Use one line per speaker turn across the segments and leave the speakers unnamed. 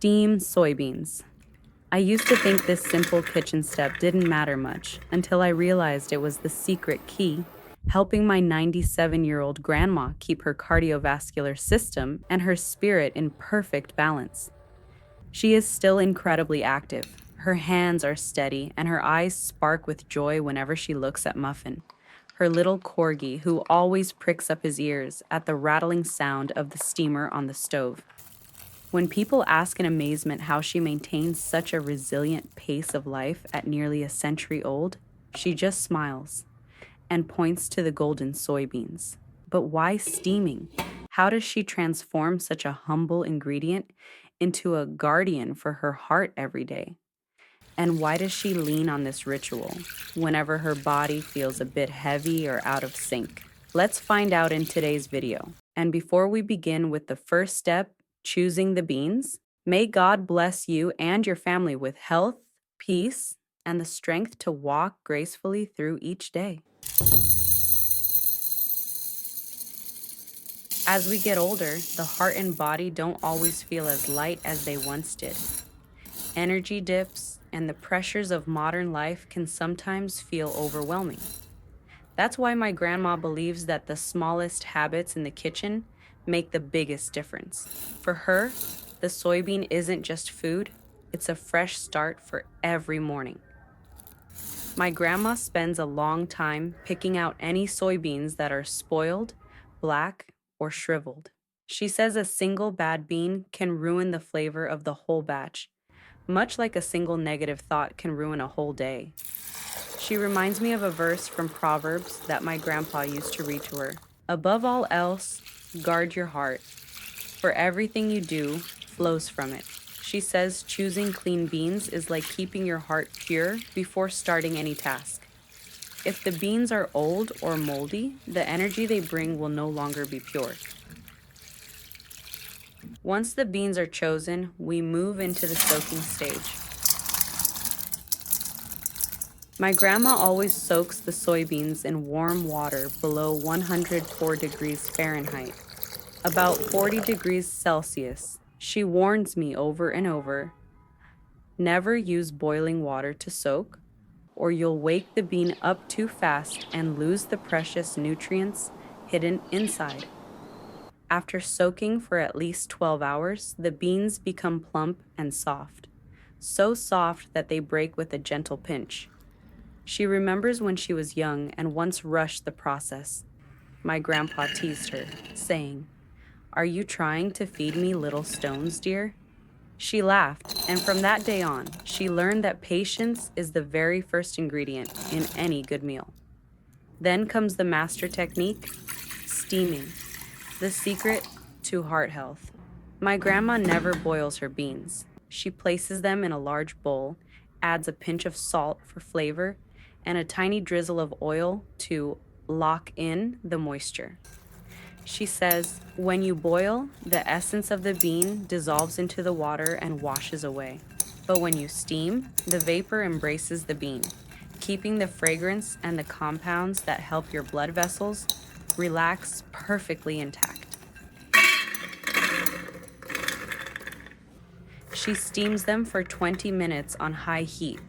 Steam soybeans. I used to think this simple kitchen step didn't matter much until I realized it was the secret key, helping my 97-year-old grandma keep her cardiovascular system and her spirit in perfect balance. She is still incredibly active. Her hands are steady and her eyes spark with joy whenever she looks at Muffin, her little corgi who always pricks up his ears at the rattling sound of the steamer on the stove. When people ask in amazement how she maintains such a resilient pace of life at nearly a century old, she just smiles and points to the golden soybeans. But why steaming? How does she transform such a humble ingredient into a guardian for her heart every day? And why does she lean on this ritual whenever her body feels a bit heavy or out of sync? Let's find out in today's video. And before we begin with the first step, choosing the beans, may God bless you and your family with health, peace, and the strength to walk gracefully through each day. As we get older, the heart and body don't always feel as light as they once did. Energy dips and the pressures of modern life can sometimes feel overwhelming. That's why my grandma believes that the smallest habits in the kitchen make the biggest difference. For her, the soybean isn't just food, it's a fresh start for every morning. My grandma spends a long time picking out any soybeans that are spoiled, black, or shriveled. She says a single bad bean can ruin the flavor of the whole batch, much like a single negative thought can ruin a whole day. She reminds me of a verse from Proverbs that my grandpa used to read to her. Above all else, guard your heart, for everything you do flows from it. She says choosing clean beans is like keeping your heart pure before starting any task. If the beans are old or moldy, the energy they bring will no longer be pure. Once the beans are chosen, we move into the soaking stage. My grandma always soaks the soybeans in warm water below 104 degrees Fahrenheit, about 40 degrees Celsius. She warns me over and over, never use boiling water to soak, or you'll wake the bean up too fast and lose the precious nutrients hidden inside. After soaking for at least 12 hours, the beans become plump and soft, so soft that they break with a gentle pinch. She remembers when she was young and once rushed the process. My grandpa teased her, saying, "Are you trying to feed me little stones, dear?" She laughed, and from that day on, she learned that patience is the very first ingredient in any good meal. Then comes the master technique, steaming, the secret to heart health. My grandma never boils her beans. She places them in a large bowl, adds a pinch of salt for flavor, and a tiny drizzle of oil to lock in the moisture. She says, when you boil, the essence of the bean dissolves into the water and washes away. But when you steam, the vapor embraces the bean, keeping the fragrance and the compounds that help your blood vessels relax perfectly intact. She steams them for 20 minutes on high heat.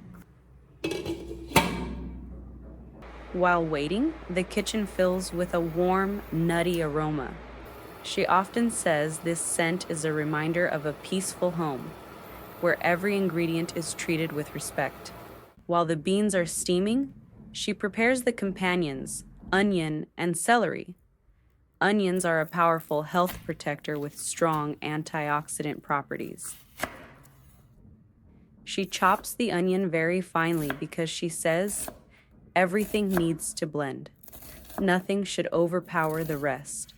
While waiting, the kitchen fills with a warm, nutty aroma. She often says this scent is a reminder of a peaceful home, where every ingredient is treated with respect. While the beans are steaming, she prepares the companions, onion and celery. Onions are a powerful health protector with strong antioxidant properties. She chops the onion very finely because she says everything needs to blend. Nothing should overpower the rest.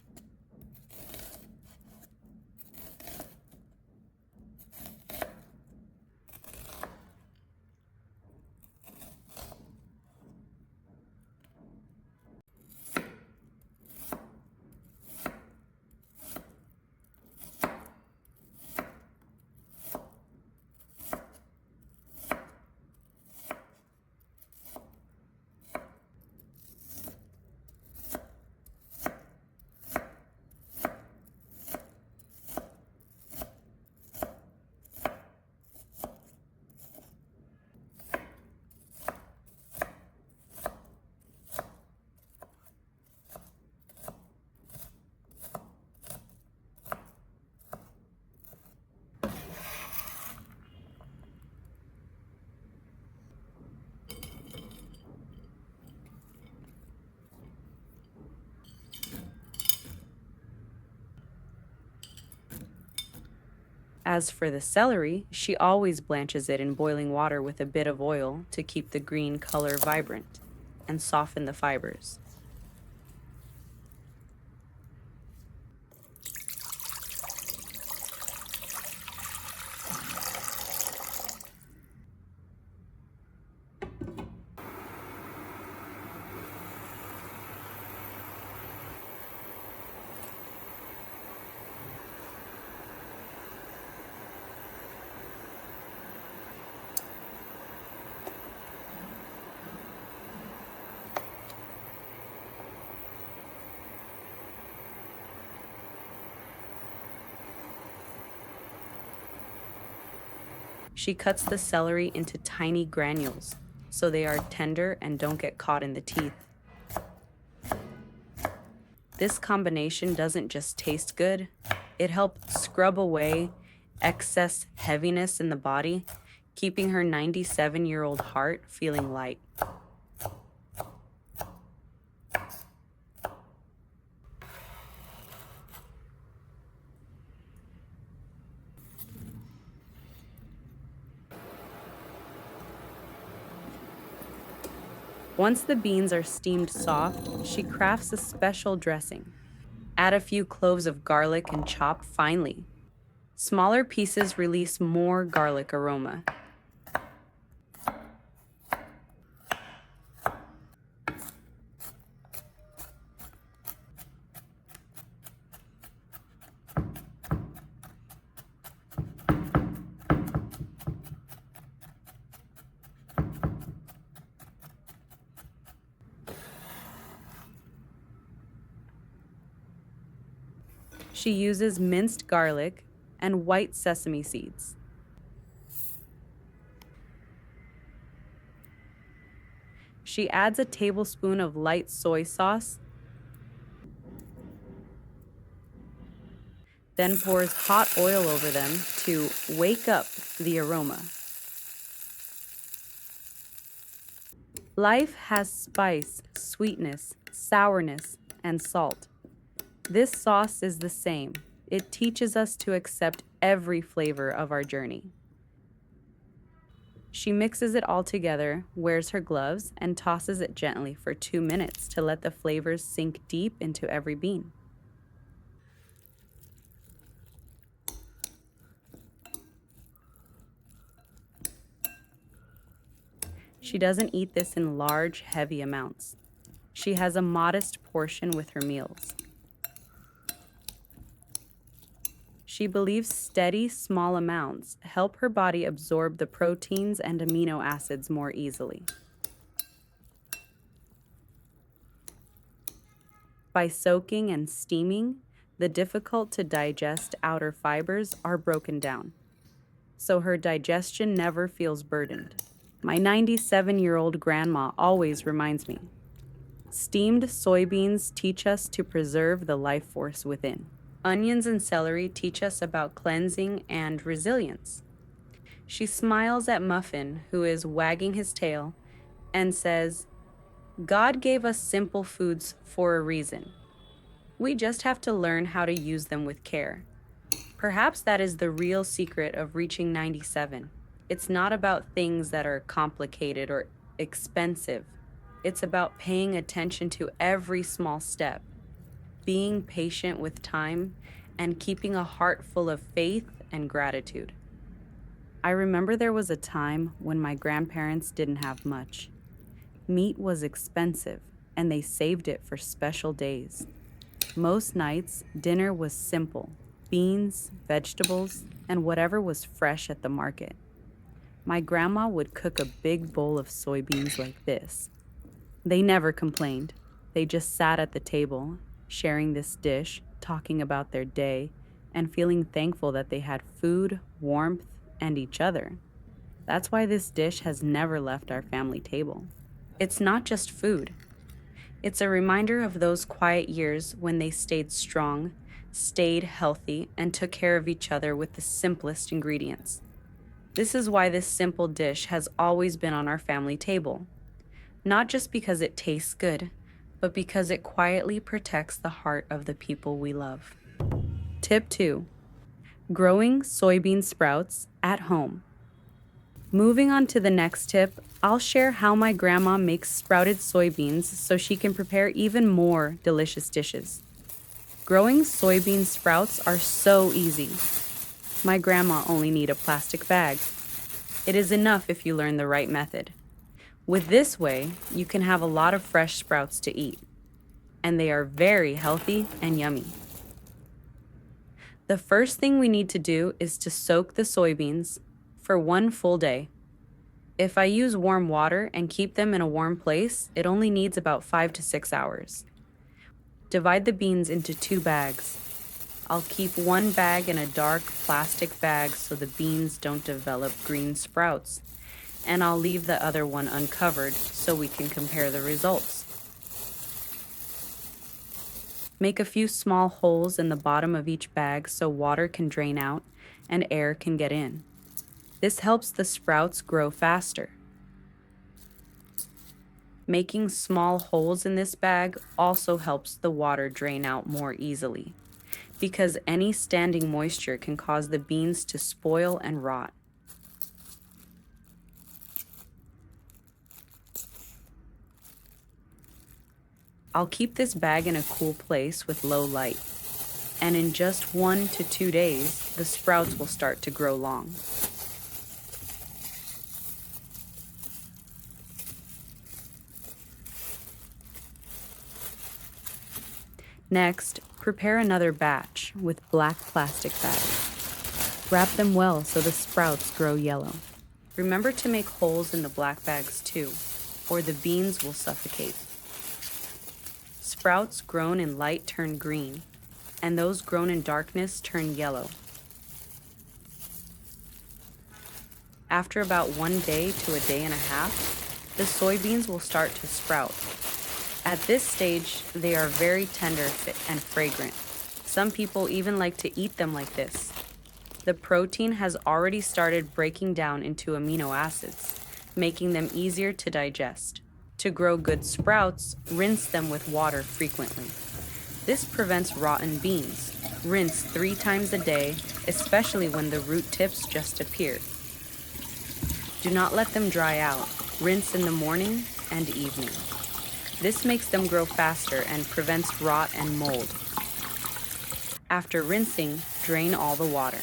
As for the celery, she always blanches it in boiling water with a bit of oil to keep the green color vibrant and soften the fibers. She cuts the celery into tiny granules so they are tender and don't get caught in the teeth. This combination doesn't just taste good, it helps scrub away excess heaviness in the body, keeping her 97-year-old heart feeling light. Once the beans are steamed soft, she crafts a special dressing. Add a few cloves of garlic and chop finely. Smaller pieces release more garlic aroma. She uses minced garlic and white sesame seeds. She adds a tablespoon of light soy sauce, then pours hot oil over them to wake up the aroma. Life has spice, sweetness, sourness, and salt. This sauce is the same. It teaches us to accept every flavor of our journey. She mixes it all together, wears her gloves, and tosses it gently for 2 minutes to let the flavors sink deep into every bean. She doesn't eat this in large, heavy amounts. She has a modest portion with her meals. She believes steady, small amounts help her body absorb the proteins and amino acids more easily. By soaking and steaming, the difficult to digest outer fibers are broken down, so her digestion never feels burdened. My 97-year-old grandma always reminds me, steamed soybeans teach us to preserve the life force within. Onions and celery teach us about cleansing and resilience. She smiles at Muffin, who is wagging his tail, and says, God gave us simple foods for a reason. We just have to learn how to use them with care. Perhaps that is the real secret of reaching 97. It's not about things that are complicated or expensive. It's about paying attention to every small step, being patient with time, and keeping a heart full of faith and gratitude. I remember there was a time when my grandparents didn't have much. Meat was expensive, and they saved it for special days. Most nights, dinner was simple: beans, vegetables, and whatever was fresh at the market. My grandma would cook a big bowl of soybeans like this. They never complained. They just sat at the table, sharing this dish, talking about their day, and feeling thankful that they had food, warmth, and each other. That's why this dish has never left our family table. It's not just food. It's a reminder of those quiet years when they stayed strong, stayed healthy, and took care of each other with the simplest ingredients. This is why this simple dish has always been on our family table. Not just because it tastes good, but because it quietly protects the heart of the people we love. Tip 2. Growing soybean sprouts at home. Moving on to the next tip, I'll share how my grandma makes sprouted soybeans so she can prepare even more delicious dishes. Growing soybean sprouts are so easy. My grandma only need a plastic bag. It is enough if you learn the right method. With this way, you can have a lot of fresh sprouts to eat, and they are very healthy and yummy. The first thing we need to do is to soak the soybeans for 1 full day. If I use warm water and keep them in a warm place, it only needs about 5 to 6 hours. Divide the beans into 2 bags. I'll keep one bag in a dark plastic bag so the beans don't develop green sprouts, and I'll leave the other one uncovered so we can compare the results. Make a few small holes in the bottom of each bag so water can drain out and air can get in. This helps the sprouts grow faster. Making small holes in this bag also helps the water drain out more easily, because any standing moisture can cause the beans to spoil and rot. I'll keep this bag in a cool place with low light, and in just 1 to 2 days, the sprouts will start to grow long. Next, prepare another batch with black plastic bags. Wrap them well so the sprouts grow yellow. Remember to make holes in the black bags too, or the beans will suffocate. Sprouts grown in light turn green, and those grown in darkness turn yellow. After about 1 day to a day and a half, the soybeans will start to sprout. At this stage, they are very tender and fragrant. Some people even like to eat them like this. The protein has already started breaking down into amino acids, making them easier to digest. To grow good sprouts, rinse them with water frequently. This prevents rotten beans. Rinse 3 times a day, especially when the root tips just appear. Do not let them dry out. Rinse in the morning and evening. This makes them grow faster and prevents rot and mold. After rinsing, drain all the water.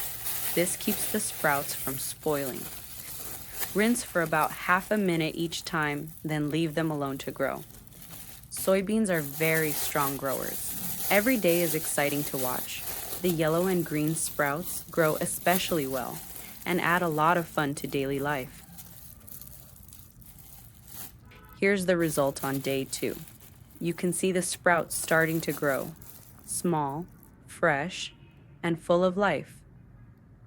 This keeps the sprouts from spoiling. Rinse for about half a minute each time, then leave them alone to grow. Soybeans are very strong growers. Every day is exciting to watch. The yellow and green sprouts grow especially well and add a lot of fun to daily life. Here's the result on day 2. You can see the sprouts starting to grow, small, fresh, and full of life.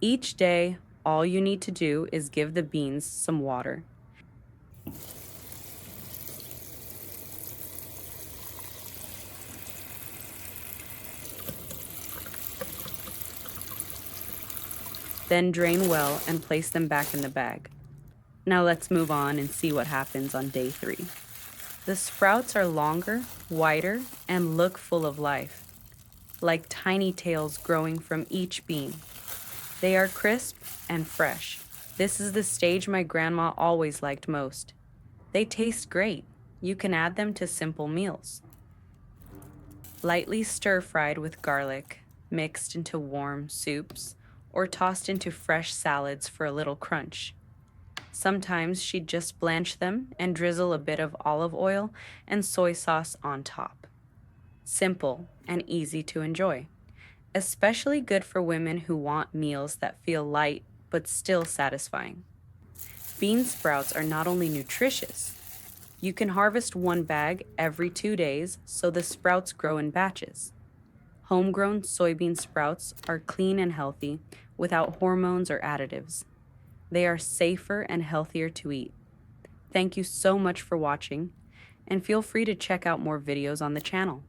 Each day, all you need to do is give the beans some water. Then drain well and place them back in the bag. Now let's move on and see what happens on day 3. The sprouts are longer, whiter, and look full of life, like tiny tails growing from each bean. They are crisp and fresh. This is the stage my grandma always liked most. They taste great. You can add them to simple meals. Lightly stir-fried with garlic, mixed into warm soups, or tossed into fresh salads for a little crunch. Sometimes she'd just blanch them and drizzle a bit of olive oil and soy sauce on top. Simple and easy to enjoy. Especially good for women who want meals that feel light but still satisfying. Bean sprouts are not only nutritious, you can harvest 1 bag every 2 days so the sprouts grow in batches. Homegrown soybean sprouts are clean and healthy without hormones or additives. They are safer and healthier to eat. Thank you so much for watching, and feel free to check out more videos on the channel.